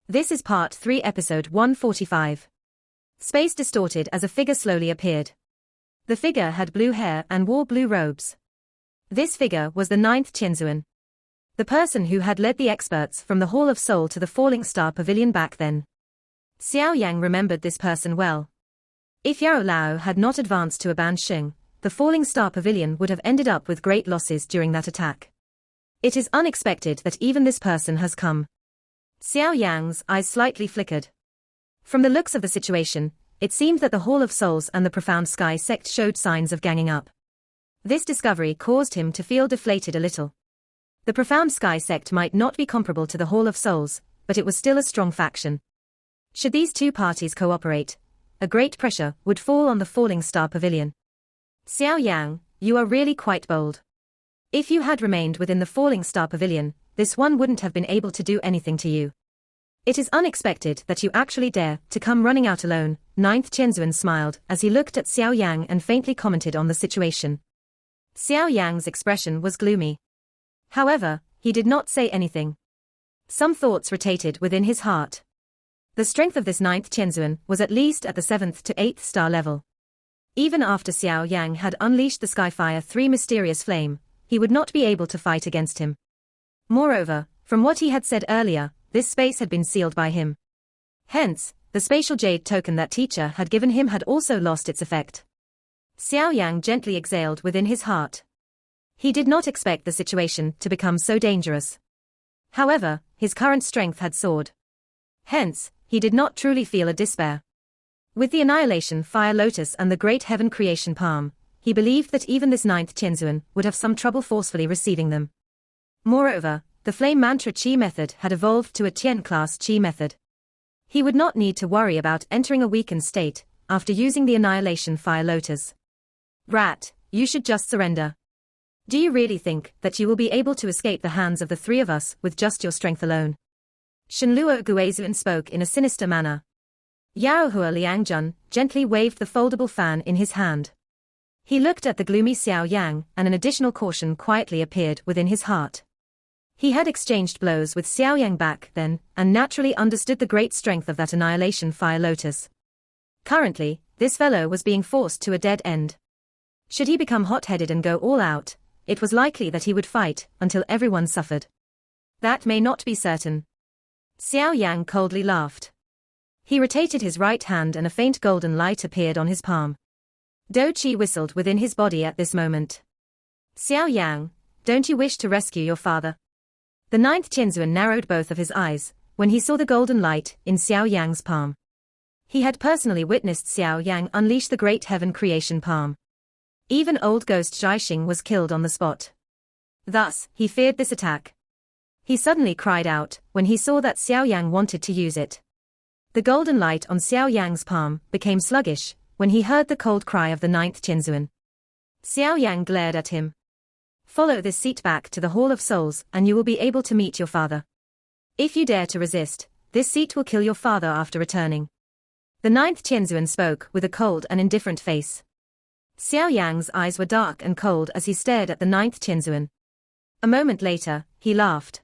This is Part 3, Episode 145. Space distorted as a figure slowly appeared. The figure had blue hair and wore blue robes. This figure was the ninth Tianzuan, the person who had led the experts from the Hall of Soul to the Falling Star Pavilion back then. Xiao Yan remembered this person well. If Yao Lao had not advanced to Abansheng, the Falling Star Pavilion would have ended up with great losses during that attack. It is unexpected that even this person has come. Xiao Yan's eyes slightly flickered. From the looks of the situation, it seemed that the Hall of Souls and the Profound Sky sect showed signs of ganging up. This discovery caused him to feel deflated a little. The Profound Sky sect might not be comparable to the Hall of Souls, but it was still a strong faction. Should these two parties cooperate, a great pressure would fall on the Falling Star Pavilion. Xiao Yan, you are really quite bold. If you had remained within the Falling Star Pavilion, this one wouldn't have been able to do anything to you. It is unexpected that you actually dare to come running out alone. Ninth Tianzuan smiled as he looked at Xiao Yang and faintly commented on the situation. Xiao Yang's expression was gloomy. However, he did not say anything. Some thoughts rotated within his heart. The strength of this ninth Tianzuan was at least at the 7th to 8th star level. Even after Xiao Yang had unleashed the Skyfire 3 mysterious flame, he would not be able to fight against him. Moreover, from what he had said earlier, this space had been sealed by him. Hence, the spatial jade token that teacher had given him had also lost its effect. Xiao Yang gently exhaled within his heart. He did not expect the situation to become so dangerous. However, his current strength had soared. Hence, he did not truly feel a despair. With the Annihilation Fire Lotus and the Great Heaven Creation Palm, he believed that even this ninth Tianzuan would have some trouble forcefully receiving them. Moreover, the Flame Mantra Qi method had evolved to a Tian-class Qi method. He would not need to worry about entering a weakened state after using the Annihilation Fire Lotus. Rat, you should just surrender. Do you really think that you will be able to escape the hands of the three of us with just your strength alone? Shenluo Guizuan spoke in a sinister manner. Yaohua Liangjun gently waved the foldable fan in his hand. He looked at the gloomy Xiao Yang, and an additional caution quietly appeared within his heart. He had exchanged blows with Xiao Yang back then, and naturally understood the great strength of that Annihilation Fire Lotus. Currently, this fellow was being forced to a dead end. Should he become hot-headed and go all out, it was likely that he would fight until everyone suffered. That may not be certain. Xiao Yang coldly laughed. He rotated his right hand and a faint golden light appeared on his palm. Do Qi whistled within his body at this moment. Xiao Yang, don't you wish to rescue your father? The ninth Tianzuan narrowed both of his eyes when he saw the golden light in Xiao Yang's palm. He had personally witnessed Xiao Yang unleash the Great Heaven Creation Palm. Even old ghost Zhaixing was killed on the spot. Thus, he feared this attack. He suddenly cried out when he saw that Xiao Yang wanted to use it. The golden light on Xiao Yang's palm became sluggish when he heard the cold cry of the ninth Tianzuan. Xiao Yang glared at him. Follow this seat back to the Hall of Souls and you will be able to meet your father. If you dare to resist, this seat will kill your father after returning. The ninth Tianzuan spoke with a cold and indifferent face. Xiao Yang's eyes were dark and cold as he stared at the ninth Tianzuan. A moment later, he laughed.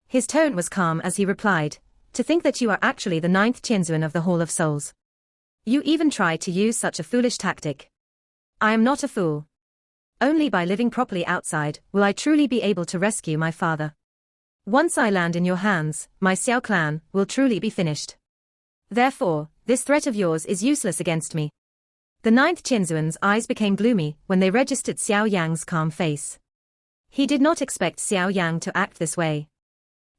His tone was calm as he replied, to think that you are actually the ninth Tianzuan of the Hall of Souls. You even tried to use such a foolish tactic. I am not a fool. Only by living properly outside will I truly be able to rescue my father. Once I land in your hands, my Xiao clan will truly be finished. Therefore, this threat of yours is useless against me. The ninth Tianzuan's eyes became gloomy when they registered Xiao Yang's calm face. He did not expect Xiao Yang to act this way.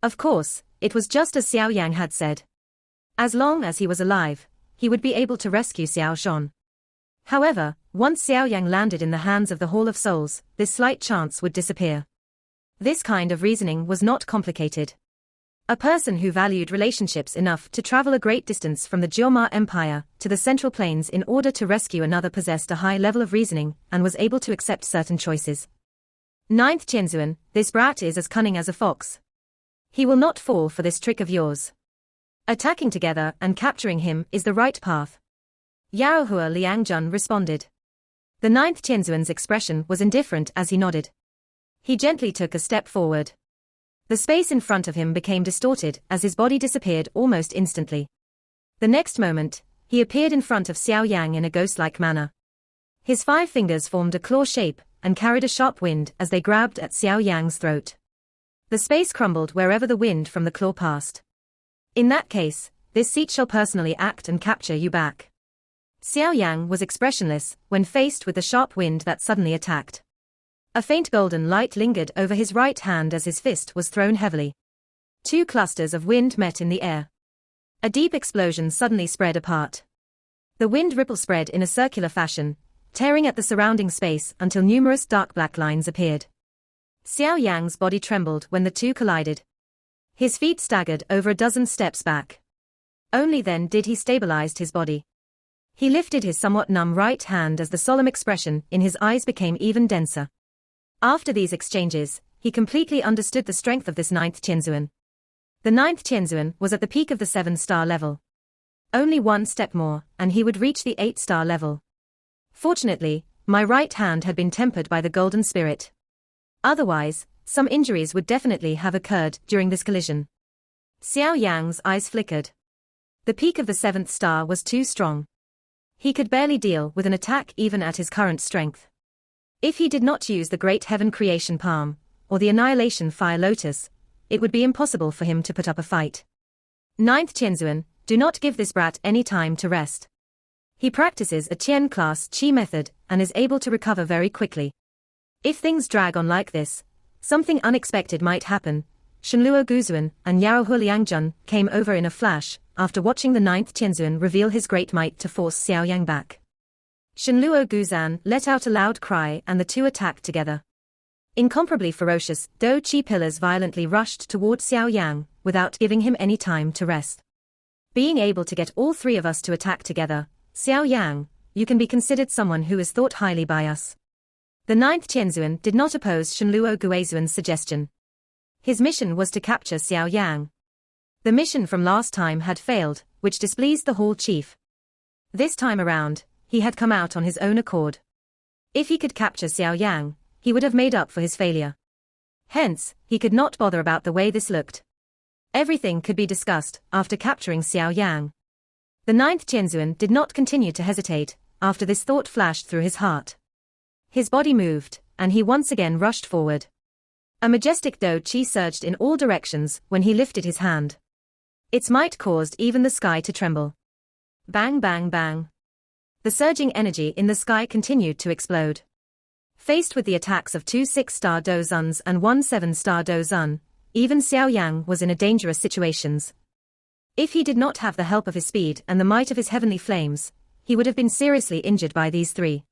Of course, it was just as Xiao Yang had said. As long as he was alive, he would be able to rescue Xiao Shon. However, once Xiao Yang landed in the hands of the Hall of Souls, this slight chance would disappear. This kind of reasoning was not complicated. A person who valued relationships enough to travel a great distance from the Jioma Empire to the Central Plains in order to rescue another possessed a high level of reasoning and was able to accept certain choices. Ninth Tianzuan, this brat is as cunning as a fox. He will not fall for this trick of yours. Attacking together and capturing him is the right path. Yaohua Liangjun responded. The ninth Tianzuan's expression was indifferent as he nodded. He gently took a step forward. The space in front of him became distorted as his body disappeared almost instantly. The next moment, he appeared in front of Xiao Yan in a ghost-like manner. His 5 fingers formed a claw shape and carried a sharp wind as they grabbed at Xiao Yang's throat. The space crumbled wherever the wind from the claw passed. In that case, this seat shall personally act and capture you back. Xiao Yang was expressionless when faced with the sharp wind that suddenly attacked. A faint golden light lingered over his right hand as his fist was thrown heavily. 2 clusters of wind met in the air. A deep explosion suddenly spread apart. The wind ripple spread in a circular fashion, tearing at the surrounding space until numerous dark black lines appeared. Xiao Yang's body trembled when the two collided. His feet staggered over a dozen steps back. Only then did he stabilize his body. He lifted his somewhat numb right hand as the solemn expression in his eyes became even denser. After these exchanges, he completely understood the strength of this 9th Tianzuan. The 9th Tianzuan was at the peak of the 7-star level. Only 1 step more, and he would reach the 8-star level. Fortunately, my right hand had been tempered by the golden spirit. Otherwise, some injuries would definitely have occurred during this collision. Xiao Yang's eyes flickered. The peak of the 7th star was too strong. He could barely deal with an attack even at his current strength. If he did not use the Great Heaven Creation Palm, or the Annihilation Fire Lotus, it would be impossible for him to put up a fight. 9th Tianzuan, do not give this brat any time to rest. He practices a Qian class Qi method and is able to recover very quickly. If things drag on like this, something unexpected might happen. Shenluo Guzuan and Yao Huoliangjun came over in a flash after watching the 9th Tianzuan reveal his great might to force Xiao Yang back. Shenluo Guzan let out a loud cry and the two attacked together. Incomparably ferocious, Do Qi pillars violently rushed toward Xiao Yang, without giving him any time to rest. Being able to get all 3 of us to attack together, Xiao Yang, you can be considered someone who is thought highly by us. The 9th Tianzuan did not oppose Shenluo Guizuan's suggestion. His mission was to capture Xiao Yang. The mission from last time had failed, which displeased the hall chief. This time around, he had come out on his own accord. If he could capture Xiao Yang, he would have made up for his failure. Hence, he could not bother about the way this looked. Everything could be discussed after capturing Xiao Yang. The 9th Tianzuan did not continue to hesitate after this thought flashed through his heart. His body moved, and he once again rushed forward. A majestic Do Qi surged in all directions when he lifted his hand. Its might caused even the sky to tremble. Bang bang bang. The surging energy in the sky continued to explode. Faced with the attacks of 2 6-star Dozuns and 1 7-star Dozun, even Xiao Yang was in a dangerous situation. If he did not have the help of his speed and the might of his heavenly flames, he would have been seriously injured by these 3.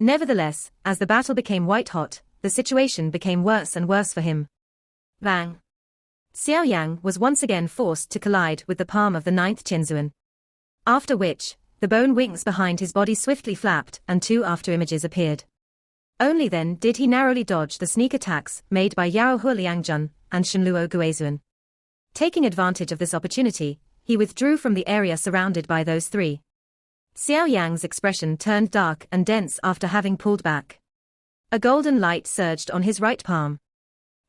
Nevertheless, as the battle became white-hot, the situation became worse and worse for him. Bang! Xiao Yang was once again forced to collide with the palm of the 9th Tianzuan. After which, the bone wings behind his body swiftly flapped and 2 after-images appeared. Only then did he narrowly dodge the sneak attacks made by Yao Huoliangjun and Shenluo Guizuan. Taking advantage of this opportunity, he withdrew from the area surrounded by those 3. Xiao Yang's expression turned dark and dense after having pulled back. A golden light surged on his right palm.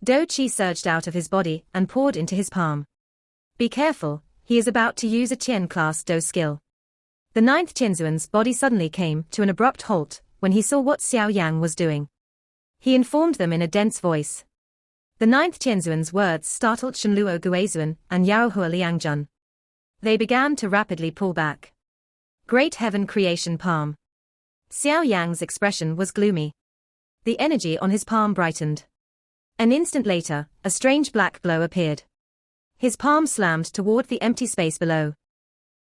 Do Qi surged out of his body and poured into his palm. Be careful, he is about to use a Qian class Do skill. The 9th Tianzuan's body suddenly came to an abrupt halt when he saw what Xiao Yang was doing. He informed them in a dense voice. The 9th Tianzuan's words startled Shenluo Guizuan and Yao Huoliangjun. They began to rapidly pull back. Great Heaven Creation Palm. Xiao Yang's expression was gloomy. The energy on his palm brightened. An instant later, a strange black glow appeared. His palm slammed toward the empty space below.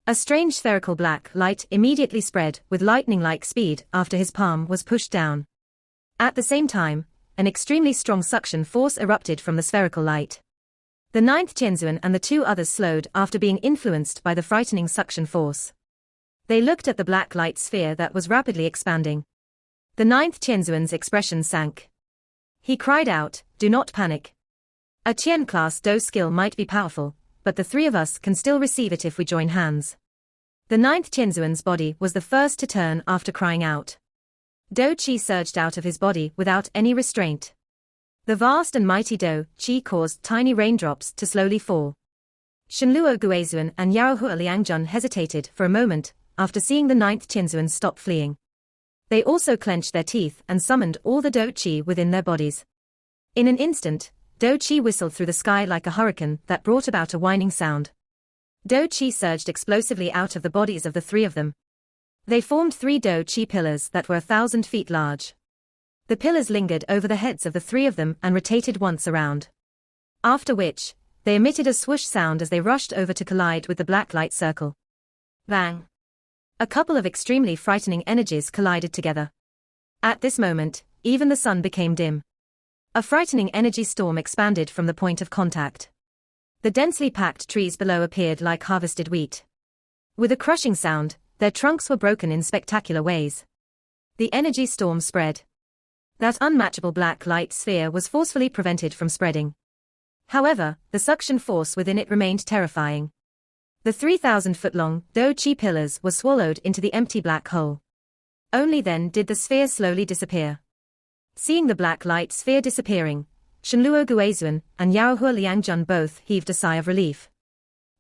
A strange spherical black light immediately spread with lightning-like speed after his palm was pushed down. At the same time, an extremely strong suction force erupted from the spherical light. The 9th Tianzuan and the 2 others slowed after being influenced by the frightening suction force. They looked at the black light sphere that was rapidly expanding. The 9th Tianzuan's expression sank. He cried out, "Do not panic. A Qian class Do skill might be powerful, but the 3 of us can still receive it if we join hands." The 9th Tianzuan's body was the first to turn after crying out. Do Qi surged out of his body without any restraint. The vast and mighty Do Qi caused tiny raindrops to slowly fall. Shenluo Guizhuan and Yaohua Liangjun hesitated for a moment after seeing the ninth Qinzuan stop fleeing. They also clenched their teeth and summoned all the Do Qi within their bodies. In an instant, Do Qi whistled through the sky like a hurricane that brought about a whining sound. Do Qi surged explosively out of the bodies of the three of them. They formed 3 Do Qi pillars that were 1,000 feet large. The pillars lingered over the heads of the 3 of them and rotated once around. After which, they emitted a swoosh sound as they rushed over to collide with the black light circle. Bang! A couple of extremely frightening energies collided together. At this moment, even the sun became dim. A frightening energy storm expanded from the point of contact. The densely packed trees below appeared like harvested wheat. With a crushing sound, their trunks were broken in spectacular ways. The energy storm spread. That unmatchable black light sphere was forcefully prevented from spreading. However, the suction force within it remained terrifying. The 3,000-foot-long Do Qi pillars were swallowed into the empty black hole. Only then did the sphere slowly disappear. Seeing the black light sphere disappearing, Shenluo Guizhuan and Yaohua Liangjun both heaved a sigh of relief.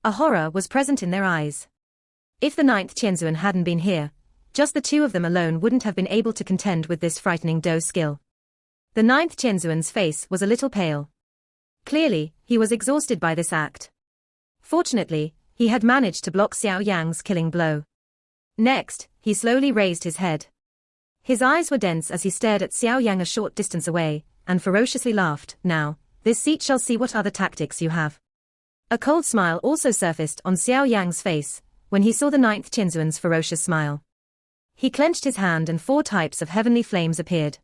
A horror was present in their eyes. If the ninth Qianzuan hadn't been here, just the 2 of them alone wouldn't have been able to contend with this frightening Do skill. The ninth Qianzuan's face was a little pale. Clearly, he was exhausted by this act. Fortunately, he had managed to block Xiao Yan's killing blow. Next, he slowly raised his head. His eyes were dense as he stared at Xiao Yan a short distance away, and ferociously laughed. Now, this seat shall see what other tactics you have. A cold smile also surfaced on Xiao Yan's face when he saw the ninth Qianzuan's ferocious smile. He clenched his hand and 4 types of heavenly flames appeared.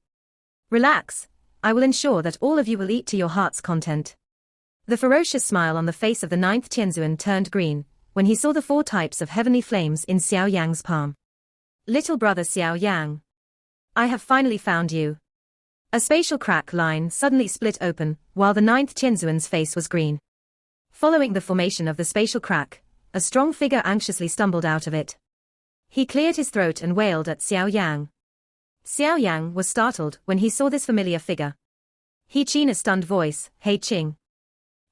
Relax, I will ensure that all of you will eat to your heart's content. The ferocious smile on the face of the ninth Qianzuan turned green when he saw the 4 types of heavenly flames in Xiao Yang's palm. Little brother Xiao Yang, I have finally found you. A spatial crack line suddenly split open, while the ninth Qianzuan's face was green. Following the formation of the spatial crack, a strong figure anxiously stumbled out of it. He cleared his throat and wailed at Xiao Yang. Xiao Yang was startled when he saw this familiar figure. He in a stunned voice, Hey Qing.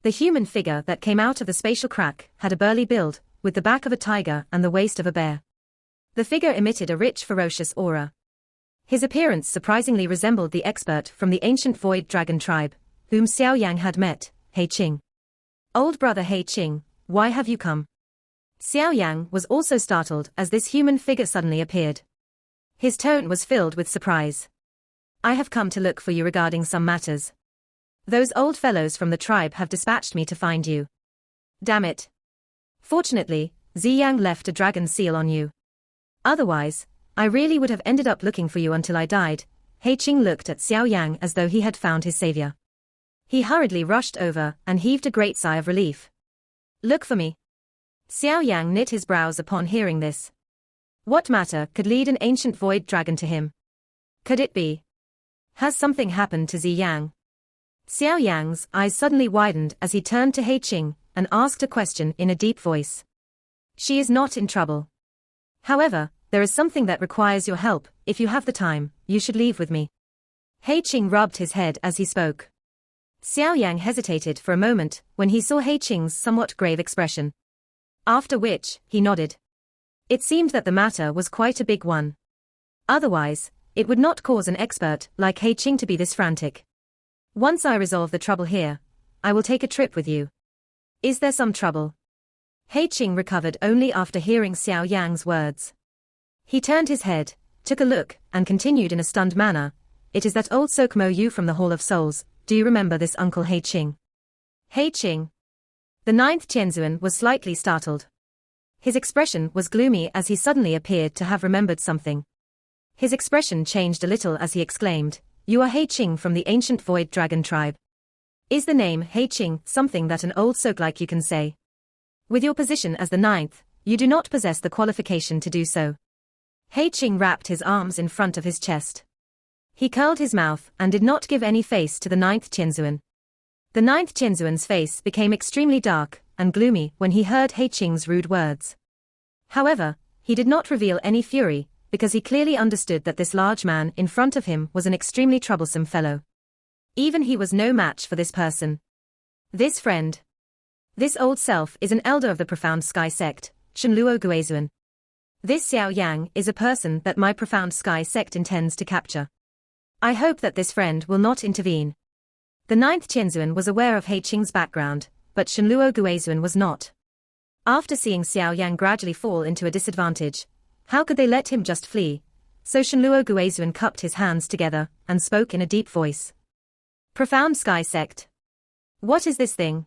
The human figure that came out of the spatial crack had a burly build, with the back of a tiger and the waist of a bear. The figure emitted a rich, ferocious aura. His appearance surprisingly resembled the expert from the ancient Void Dragon tribe, whom Xiao Yang had met, He Qing. Old brother He Qing, why have you come? Xiao Yang was also startled as this human figure suddenly appeared. His tone was filled with surprise. I have come to look for you regarding some matters. Those old fellows from the tribe have dispatched me to find you. Damn it. Fortunately, Ziyang left a dragon seal on you. Otherwise, I really would have ended up looking for you until I died. He Qing looked at Xiao Yang as though he had found his savior. He hurriedly rushed over and heaved a great sigh of relief. Look for me. Xiao Yang knit his brows upon hearing this. What matter could lead an ancient void dragon to him? Could it be? Has something happened to Ziyang? Xiao Yang's eyes suddenly widened as he turned to He Qing and asked a question in a deep voice. She is not in trouble. However, there is something that requires your help. If you have the time, you should leave with me. He Qing rubbed his head as he spoke. Xiao Yang hesitated for a moment when he saw He Qing's somewhat grave expression. After which, he nodded. It seemed that the matter was quite a big one. Otherwise, it would not cause an expert like He Qing to be this frantic. Once I resolve the trouble here, I will take a trip with you. Is there some trouble? He Qing recovered only after hearing Xiao Yang's words. He turned his head, took a look, and continued in a stunned manner. It is that old Sokmo Yu from the Hall of Souls. Do you remember this Uncle He Qing? He Qing. The ninth Qianzuan was slightly startled. His expression was gloomy as he suddenly appeared to have remembered something. His expression changed a little as he exclaimed, You are He Qing from the ancient Void Dragon tribe. Is the name He Qing something that an old Sok like you can say? With your position as the ninth, you do not possess the qualification to do so. He Qing wrapped his arms in front of his chest. He curled his mouth and did not give any face to the ninth Qianzuan. The ninth Qianzuan's face became extremely dark and gloomy when he heard He Qing's rude words. However, he did not reveal any fury, because he clearly understood that this large man in front of him was an extremely troublesome fellow. Even he was no match for this person. This friend. This old self is an elder of the profound sky sect, Shenluo Guizuan. This Xiao Yang is a person that my profound sky sect intends to capture. I hope that this friend will not intervene. The ninth Tianzuan was aware of He Qing's background, but Shenluo Guizuan was not. After seeing Xiao Yang gradually fall into a disadvantage, how could they let him just flee? So Shenluo Guizuan cupped his hands together and spoke in a deep voice. Profound sky sect. What is this thing?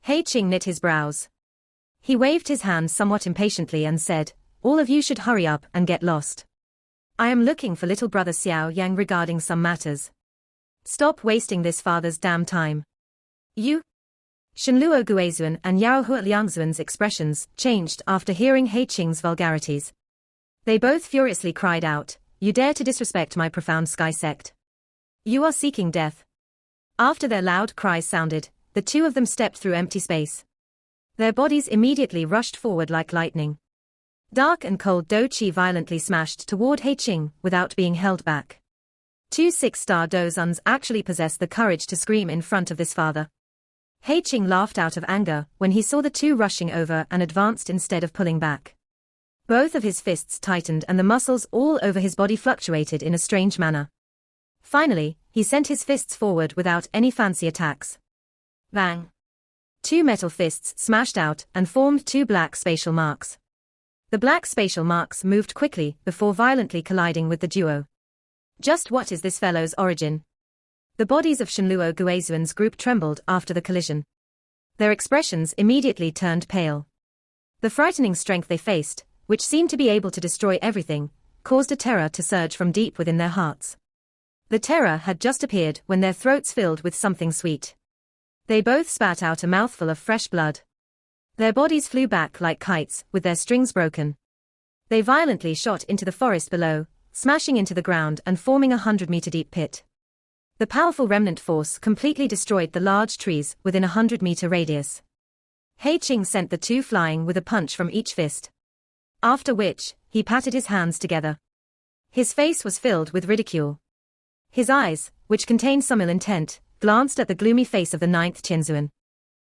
He Qing knit his brows. He waved his hands somewhat impatiently and said, all of you should hurry up and get lost. I am looking for little brother Xiao Yang regarding some matters. Stop wasting this father's damn time. You? Shenluo Guizuan and Yao Liangzuan's expressions changed after hearing He Qing's vulgarities. They both furiously cried out, you dare to disrespect my profound sky sect. You are seeking death. After their loud cries sounded, the two of them stepped through empty space. Their bodies immediately rushed forward like lightning. Dark and cold Do Qi violently smashed toward He Qing without being held back. Two 6-star Dozuns actually possessed the courage to scream in front of this father. He Qing laughed out of anger when he saw the two rushing over and advanced instead of pulling back. Both of his fists tightened and the muscles all over his body fluctuated in a strange manner. Finally, he sent his fists forward without any fancy attacks. Bang! Two metal fists smashed out and formed two black spatial marks. The black spatial marks moved quickly before violently colliding with the duo. Just what is this fellow's origin? The bodies of Shenluo Guizuan's group trembled after the collision. Their expressions immediately turned pale. The frightening strength they faced, which seemed to be able to destroy everything, caused a terror to surge from deep within their hearts. The terror had just appeared when their throats filled with something sweet. They both spat out a mouthful of fresh blood. Their bodies flew back like kites, with their strings broken. They violently shot into the forest below, smashing into the ground and forming a 100-meter-deep pit. The powerful remnant force completely destroyed the large trees within a 100-meter radius. He Qing sent the two flying with a punch from each fist. After which, he patted his hands together. His face was filled with ridicule. His eyes, which contained some ill intent, glanced at the gloomy face of the ninth Tianzuan.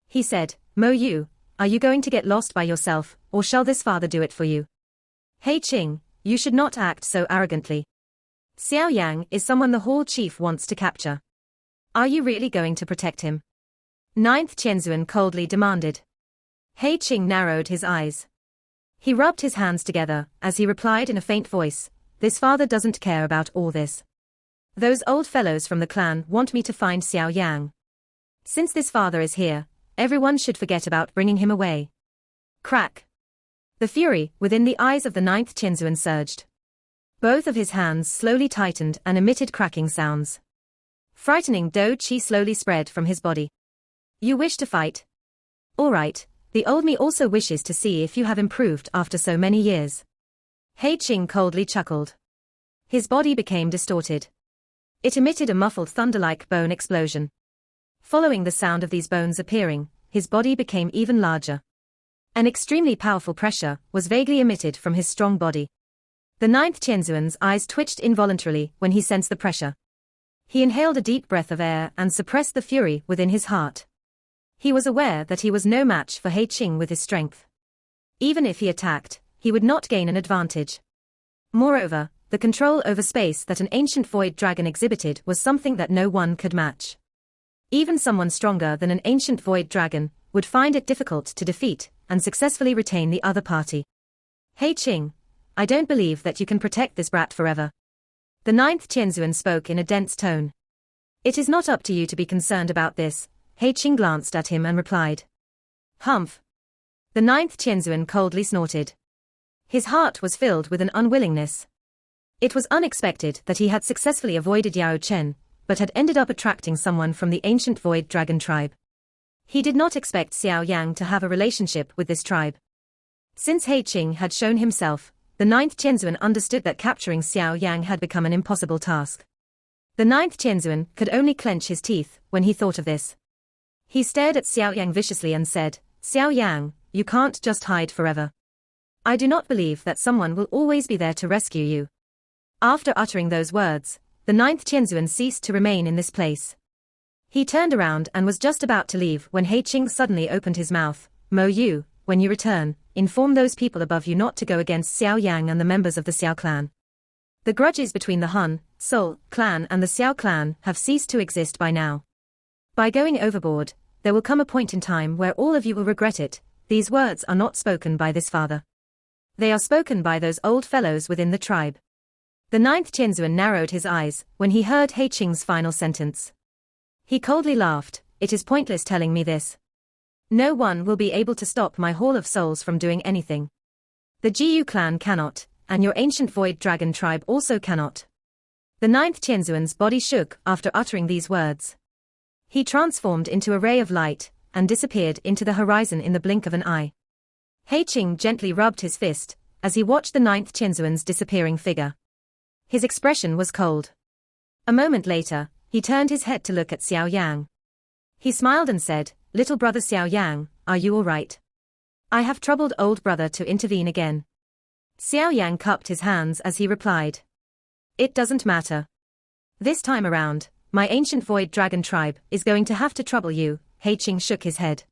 He said, Mo Yu, are you going to get lost by yourself, or shall this father do it for you? He Qing, you should not act so arrogantly. Xiao Yang is someone the Hall Chief wants to capture. Are you really going to protect him? Ninth Tianzuan coldly demanded. He Qing narrowed his eyes. He rubbed his hands together as he replied in a faint voice, this father doesn't care about all this. Those old fellows from the clan want me to find Xiao Yang. Since this father is here, everyone should forget about bringing him away. Crack. The fury within the eyes of the ninth Tianzuan surged. Both of his hands slowly tightened and emitted cracking sounds. Frightening Do Qi slowly spread from his body. You wish to fight? All right, the old me also wishes to see if you have improved after so many years. He Qing coldly chuckled. His body became distorted. It emitted a muffled thunder-like bone explosion. Following the sound of these bones appearing, his body became even larger. An extremely powerful pressure was vaguely emitted from his strong body. The ninth Tianzuan's eyes twitched involuntarily when he sensed the pressure. He inhaled a deep breath of air and suppressed the fury within his heart. He was aware that he was no match for He Qing with his strength. Even if he attacked, he would not gain an advantage. Moreover, the control over space that an ancient void dragon exhibited was something that no one could match. Even someone stronger than an ancient void dragon would find it difficult to defeat and successfully retain the other party. He Qing, I don't believe that you can protect this brat forever. The ninth Tianzuan spoke in a dense tone. It is not up to you to be concerned about this. He Qing glanced at him and replied. Humph. The ninth Tianzuan coldly snorted. His heart was filled with an unwillingness. It was unexpected that he had successfully avoided Yao Chen, but had ended up attracting someone from the ancient void dragon tribe. He did not expect Xiao Yang to have a relationship with this tribe. Since He Qing had shown himself, the ninth Tianzuan understood that capturing Xiao Yang had become an impossible task. The ninth Tianzuan could only clench his teeth when he thought of this. He stared at Xiao Yang viciously and said, Xiao Yang, you can't just hide forever. I do not believe that someone will always be there to rescue you. After uttering those words, the ninth Tianzuan ceased to remain in this place. He turned around and was just about to leave when He Qing suddenly opened his mouth. Mo Yu, when you return, inform those people above you not to go against Xiao Yang and the members of the Xiao clan. The grudges between the Han, Seoul, clan and the Xiao clan have ceased to exist by now. By going overboard, there will come a point in time where all of you will regret it. These words are not spoken by this father. They are spoken by those old fellows within the tribe. The 9th Tianzuan narrowed his eyes when he heard He Qing's final sentence. He coldly laughed. It is pointless telling me this. No one will be able to stop my Hall of Souls from doing anything. The Jiyu clan cannot, and your ancient Void Dragon tribe also cannot. The 9th Tianzuan's body shook after uttering these words. He transformed into a ray of light and disappeared into the horizon in the blink of an eye. He Qing gently rubbed his fist as he watched the 9th Tianzuan's disappearing figure. His expression was cold. A moment later, he turned his head to look at Xiao Yang. He smiled and said, "Little brother Xiao Yang, are you all right? I have troubled old brother to intervene again." Xiao Yang cupped his hands as he replied, "It doesn't matter. This time around, my ancient Void Dragon tribe is going to have to trouble you." He Qing shook his head.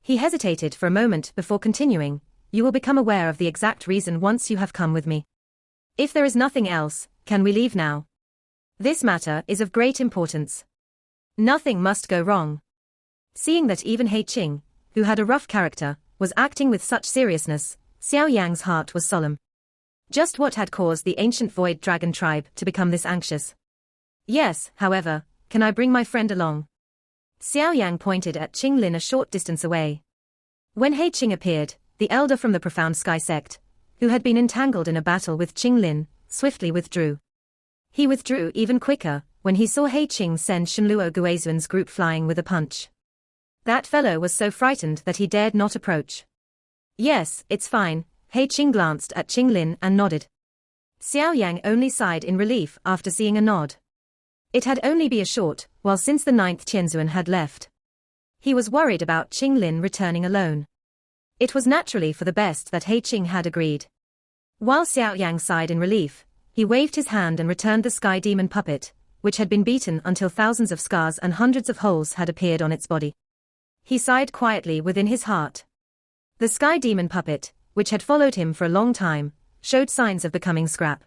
He hesitated for a moment before continuing, "You will become aware of the exact reason once you have come with me. If there is nothing else, can we leave now? This matter is of great importance. Nothing must go wrong." Seeing that even He Qing, who had a rough character, was acting with such seriousness, Xiao Yang's heart was solemn. Just what had caused the ancient Void Dragon tribe to become this anxious? "Yes, however, can I bring my friend along?" Xiao Yang pointed at Qing Lin a short distance away. When He Qing appeared, the elder from the Profound Sky sect, who had been entangled in a battle with Qing Lin, swiftly withdrew. He withdrew even quicker when he saw He Qing send Shenluo Guizhuan's group flying with a punch. That fellow was so frightened that he dared not approach. "Yes, it's fine." He Qing glanced at Qing Lin and nodded. Xiao Yang only sighed in relief after seeing a nod. It had only been a short while since the 9th Tianzuan had left. He was worried about Qing Lin returning alone. It was naturally for the best that He Qing had agreed. While Xiao Yang sighed in relief, he waved his hand and returned the sky demon puppet, which had been beaten until thousands of scars and hundreds of holes had appeared on its body. He sighed quietly within his heart. The sky demon puppet, which had followed him for a long time, showed signs of becoming scrap.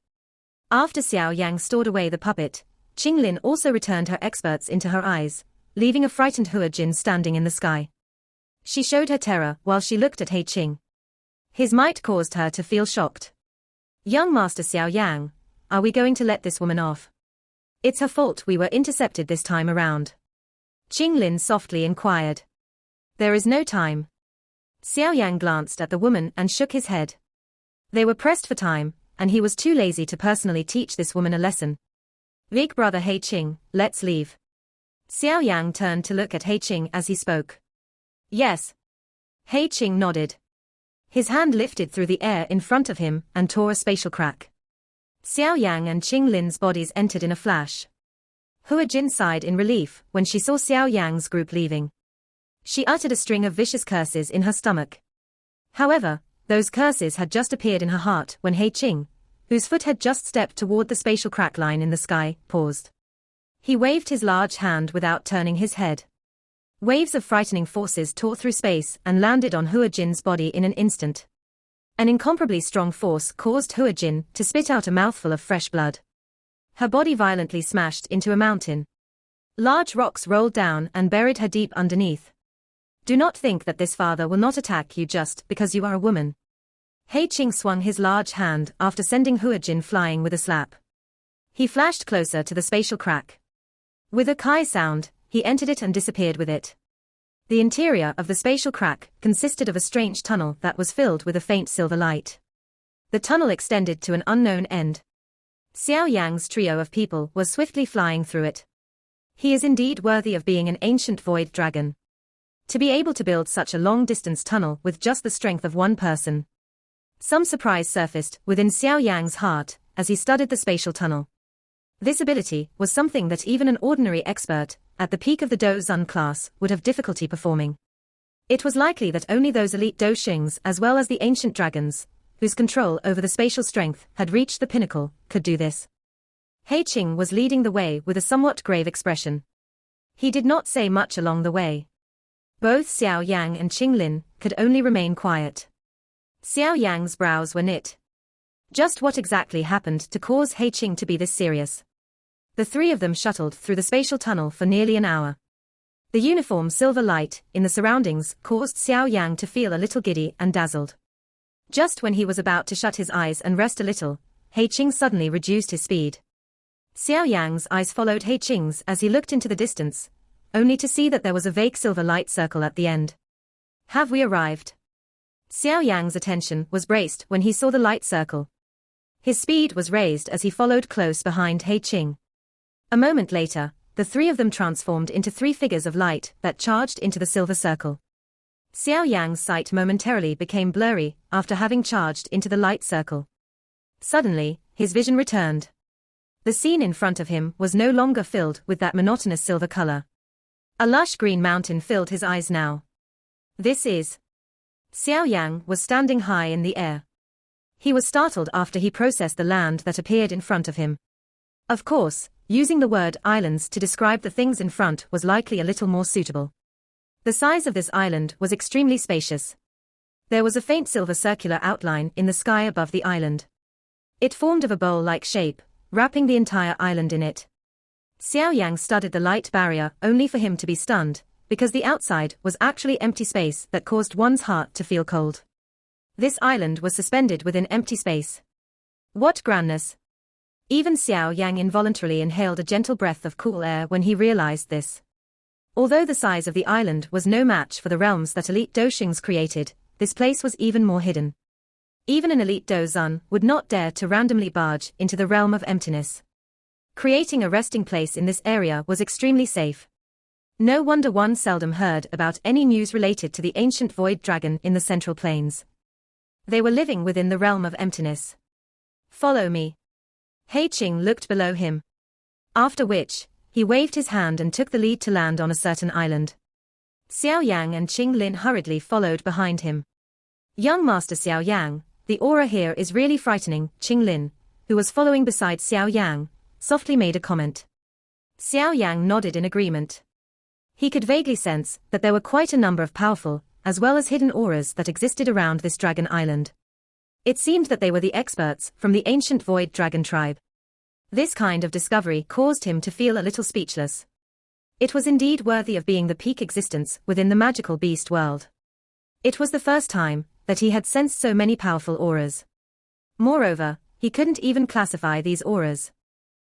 After Xiao Yang stored away the puppet, Qing Lin also returned her experts into her eyes, leaving a frightened Hua Jin standing in the sky. She showed her terror while she looked at He Qing. His might caused her to feel shocked. "Young Master Xiao Yang, are we going to let this woman off? It's her fault we were intercepted this time around." Qing Lin softly inquired. "There is no time." Xiao Yang glanced at the woman and shook his head. They were pressed for time, and he was too lazy to personally teach this woman a lesson. "Big brother He Qing, let's leave." Xiao Yang turned to look at He Qing as he spoke. "Yes." He Qing nodded. His hand lifted through the air in front of him and tore a spatial crack. Xiao Yang and Qing Lin's bodies entered in a flash. Hua Jin sighed in relief when she saw Xiao Yang's group leaving. She uttered a string of vicious curses in her stomach. However, those curses had just appeared in her heart when He Qing, whose foot had just stepped toward the spatial crack line in the sky, paused. He waved his large hand without turning his head. Waves of frightening forces tore through space and landed on Hua Jin's body in an instant. An incomparably strong force caused Hua Jin to spit out a mouthful of fresh blood. Her body violently smashed into a mountain. Large rocks rolled down and buried her deep underneath. "Do not think that this father will not attack you just because you are a woman." He Qing swung his large hand after sending Hua Jin flying with a slap. He flashed closer to the spatial crack. With a kai sound, he entered it and disappeared with it. The interior of the spatial crack consisted of a strange tunnel that was filled with a faint silver light. The tunnel extended to an unknown end. Xiao Yang's trio of people was swiftly flying through it. He is indeed worthy of being an ancient void dragon. To be able to build such a long-distance tunnel with just the strength of one person. Some surprise surfaced within Xiao Yang's heart as he studied the spatial tunnel. This ability was something that even an ordinary expert, at the peak of the Do Zun class, would have difficulty performing. It was likely that only those elite Do Xings as well as the ancient dragons, whose control over the spatial strength had reached the pinnacle, could do this. He Qing was leading the way with a somewhat grave expression. He did not say much along the way. Both Xiao Yang and Qing Lin could only remain quiet. Xiao Yang's brows were knit. Just what exactly happened to cause He Qing to be this serious? The three of them shuttled through the spatial tunnel for nearly an hour. The uniform silver light in the surroundings caused Xiao Yang to feel a little giddy and dazzled. Just when he was about to shut his eyes and rest a little, He Qing suddenly reduced his speed. Xiao Yang's eyes followed He Qing's as he looked into the distance, only to see that there was a vague silver light circle at the end. Have we arrived? Xiao Yang's attention was braced when he saw the light circle. His speed was raised as he followed close behind He Qing. A moment later, the three of them transformed into three figures of light that charged into the silver circle. Xiao Yang's sight momentarily became blurry after having charged into the light circle. Suddenly, his vision returned. The scene in front of him was no longer filled with that monotonous silver color. A lush green mountain filled his eyes now. This is... Xiao Yang was standing high in the air. He was startled after he processed the land that appeared in front of him. Of course, using the word islands to describe the things in front was likely a little more suitable. The size of this island was extremely spacious. There was a faint silver circular outline in the sky above the island. It formed of a bowl-like shape, wrapping the entire island in it. Xiao Yang studied the light barrier only for him to be stunned, because the outside was actually empty space that caused one's heart to feel cold. This island was suspended within empty space. What grandness! Even Xiao Yang involuntarily inhaled a gentle breath of cool air when he realized this. Although the size of the island was no match for the realms that elite Doshings created, this place was even more hidden. Even an elite Dozun would not dare to randomly barge into the realm of emptiness. Creating a resting place in this area was extremely safe. No wonder one seldom heard about any news related to the ancient void dragon in the Central Plains. They were living within the realm of emptiness. Follow me. He Qing looked below him. After which, he waved his hand and took the lead to land on a certain island. Xiao Yang and Qing Lin hurriedly followed behind him. Young Master Xiao Yang, the aura here is really frightening, Qing Lin, who was following beside Xiao Yang, softly made a comment. Xiao Yang nodded in agreement. He could vaguely sense that there were quite a number of powerful, as well as hidden auras that existed around this dragon island. It seemed that they were the experts from the ancient void dragon tribe. This kind of discovery caused him to feel a little speechless. It was indeed worthy of being the peak existence within the magical beast world. It was the first time that he had sensed so many powerful auras. Moreover, he couldn't even classify these auras.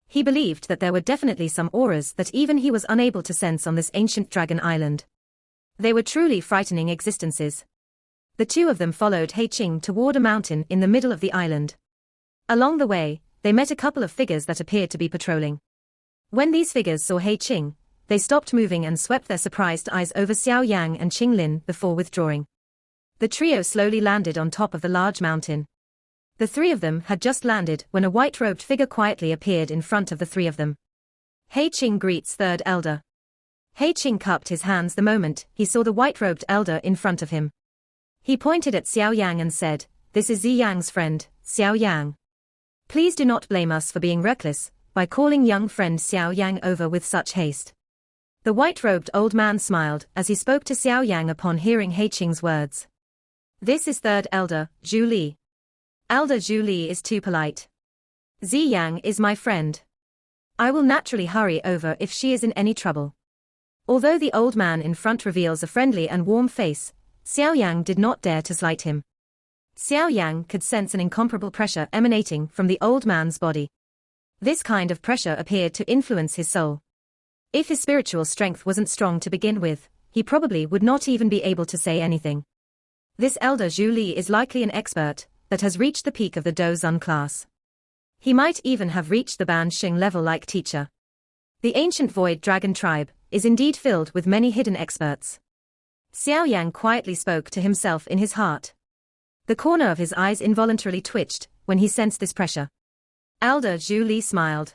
He believed that there were definitely some auras that even he was unable to sense on this ancient dragon island. They were truly frightening existences. The two of them followed He Qing toward a mountain in the middle of the island. Along the way, they met a couple of figures that appeared to be patrolling. When these figures saw He Qing, they stopped moving and swept their surprised eyes over Xiao Yang and Qing Lin before withdrawing. The trio slowly landed on top of the large mountain. The three of them had just landed when a white-robed figure quietly appeared in front of the three of them. He Qing greets third elder. He Qing cupped his hands the moment he saw the white-robed elder in front of him. He pointed at Xiao Yang and said, "This is Zi Yang's friend, Xiao Yang. Please do not blame us for being reckless by calling young friend Xiao Yang over with such haste." The white-robed old man smiled as he spoke to Xiao Yang upon hearing He Qing's words. "This is third elder, Zhu Li. Elder Zhu Li is too polite. Zi Yang is my friend. I will naturally hurry over if she is in any trouble." Although the old man in front reveals a friendly and warm face, Xiao Yang did not dare to slight him. Xiao Yang could sense an incomparable pressure emanating from the old man's body. This kind of pressure appeared to influence his soul. If his spiritual strength wasn't strong to begin with, he probably would not even be able to say anything. This elder Zhu Li is likely an expert that has reached the peak of the Dozun class. He might even have reached the Ban Xing level-like teacher. The ancient void dragon tribe is indeed filled with many hidden experts. Xiao Yang quietly spoke to himself in his heart. The corner of his eyes involuntarily twitched when he sensed this pressure. Elder Zhu Li smiled.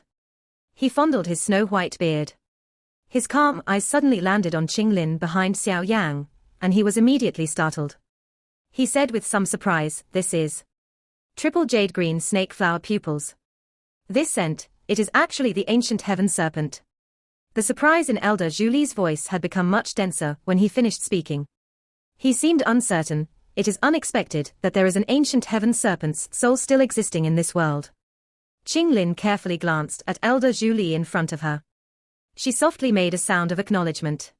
He fondled his snow-white beard. His calm eyes suddenly landed on Qing Lin behind Xiao Yang, and he was immediately startled. He said with some surprise, "This is triple jade green snake flower pupils. This scent, it is actually the ancient heaven serpent." The surprise in Elder Julie's voice had become much denser when he finished speaking. He seemed uncertain. It is unexpected that there is an ancient heaven serpent's soul still existing in this world. Qinglin carefully glanced at Elder Julie in front of her. She softly made a sound of acknowledgement.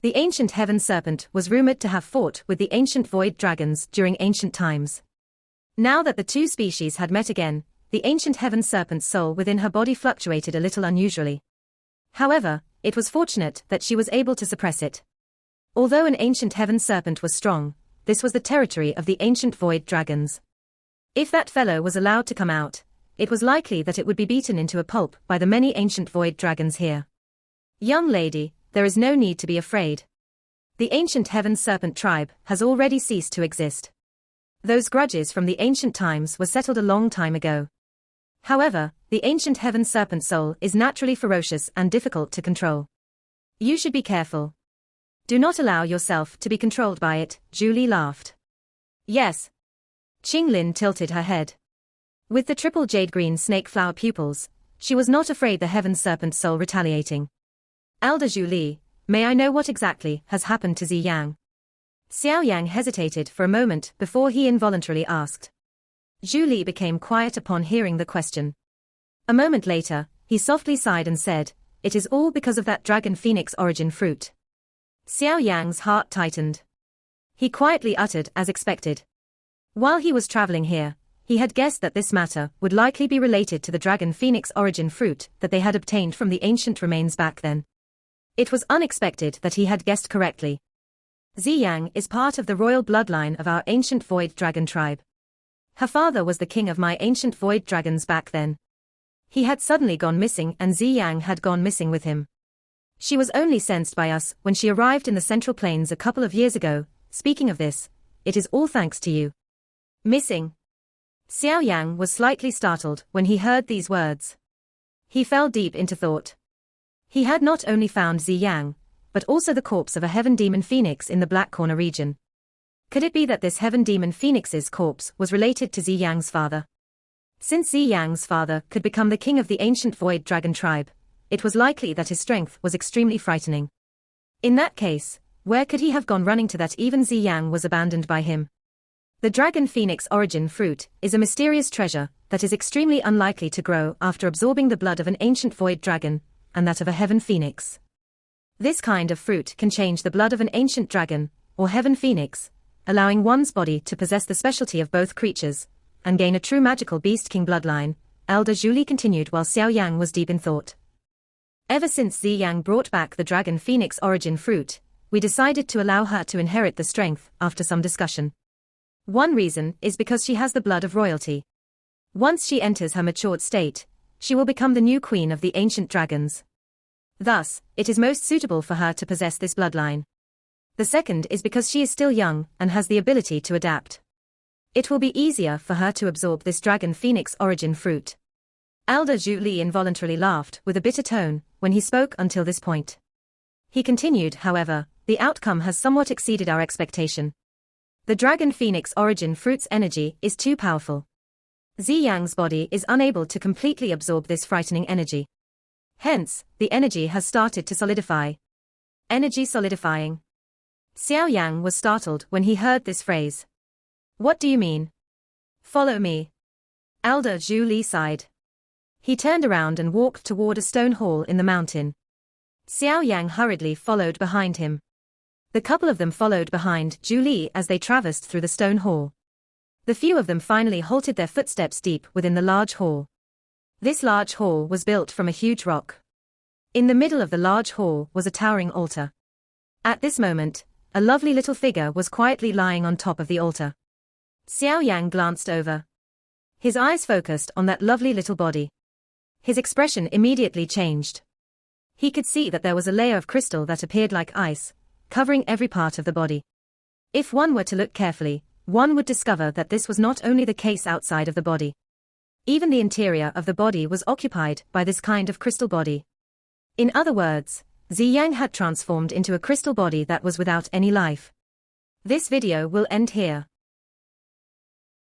The ancient heaven serpent was rumored to have fought with the ancient void dragons during ancient times. Now that the two species had met again, the ancient heaven serpent's soul within her body fluctuated a little unusually. However, it was fortunate that she was able to suppress it. Although an ancient heaven serpent was strong, this was the territory of the ancient void dragons. If that fellow was allowed to come out, it was likely that it would be beaten into a pulp by the many ancient void dragons here. Young lady, there is no need to be afraid. The ancient heaven serpent tribe has already ceased to exist. Those grudges from the ancient times were settled a long time ago. However, the ancient heaven serpent soul is naturally ferocious and difficult to control. You should be careful. Do not allow yourself to be controlled by it, Julie laughed. Yes. Qinglin tilted her head. With the triple jade green snake flower pupils, she was not afraid the heaven serpent soul retaliating. Elder Julie, may I know what exactly has happened to Ziyang? Xiao Yan hesitated for a moment before he involuntarily asked. Julie became quiet upon hearing the question. A moment later, he softly sighed and said, "It is all because of that dragon phoenix origin fruit." Xiao Yang's heart tightened. He quietly uttered as expected. While he was traveling here, he had guessed that this matter would likely be related to the dragon phoenix origin fruit that they had obtained from the ancient remains back then. It was unexpected that he had guessed correctly. Ziyang is part of the royal bloodline of our ancient void dragon tribe. Her father was the king of my ancient void dragons back then. He had suddenly gone missing and Ziyang had gone missing with him. She was only sensed by us when she arrived in the Central Plains a couple of years ago. Speaking of this, it is all thanks to you. Missing? Xiao Yang was slightly startled when he heard these words. He fell deep into thought. He had not only found Ziyang, but also the corpse of a heaven demon phoenix in the Black Corner region. Could it be that this heaven demon phoenix's corpse was related to Ziyang's father? Since Ziyang's father could become the king of the ancient void dragon tribe, it was likely that his strength was extremely frightening. In that case, where could he have gone running to that even Ziyang was abandoned by him? The dragon phoenix origin fruit is a mysterious treasure that is extremely unlikely to grow after absorbing the blood of an ancient void dragon, and that of a heaven phoenix. This kind of fruit can change the blood of an ancient dragon, or heaven phoenix, allowing one's body to possess the specialty of both creatures, and gain a true magical beast king bloodline, Elder Julie continued while Xiao Yang was deep in thought. Ever since Ziyang brought back the dragon phoenix origin fruit, we decided to allow her to inherit the strength after some discussion. One reason is because she has the blood of royalty. Once she enters her matured state, she will become the new queen of the ancient dragons. Thus, it is most suitable for her to possess this bloodline. The second is because she is still young and has the ability to adapt. It will be easier for her to absorb this dragon phoenix origin fruit. Elder Julie involuntarily laughed with a bitter tone when he spoke until this point. He continued, however, the outcome has somewhat exceeded our expectation. The dragon phoenix origin fruit's energy is too powerful. Ziyang's body is unable to completely absorb this frightening energy. Hence, the energy has started to solidify. Energy solidifying. Xiao Yang was startled when he heard this phrase. What do you mean? Follow me. Elder Julie sighed. He turned around and walked toward a stone hall in the mountain. Xiao Yang hurriedly followed behind him. The couple of them followed behind Julie as they traversed through the stone hall. The few of them finally halted their footsteps deep within the large hall. This large hall was built from a huge rock. In the middle of the large hall was a towering altar. At this moment, a lovely little figure was quietly lying on top of the altar. Xiao Yang glanced over. His eyes focused on that lovely little body. His expression immediately changed. He could see that there was a layer of crystal that appeared like ice, covering every part of the body. If one were to look carefully, one would discover that this was not only the case outside of the body. Even the interior of the body was occupied by this kind of crystal body. In other words, Ziyang had transformed into a crystal body that was without any life. This video will end here.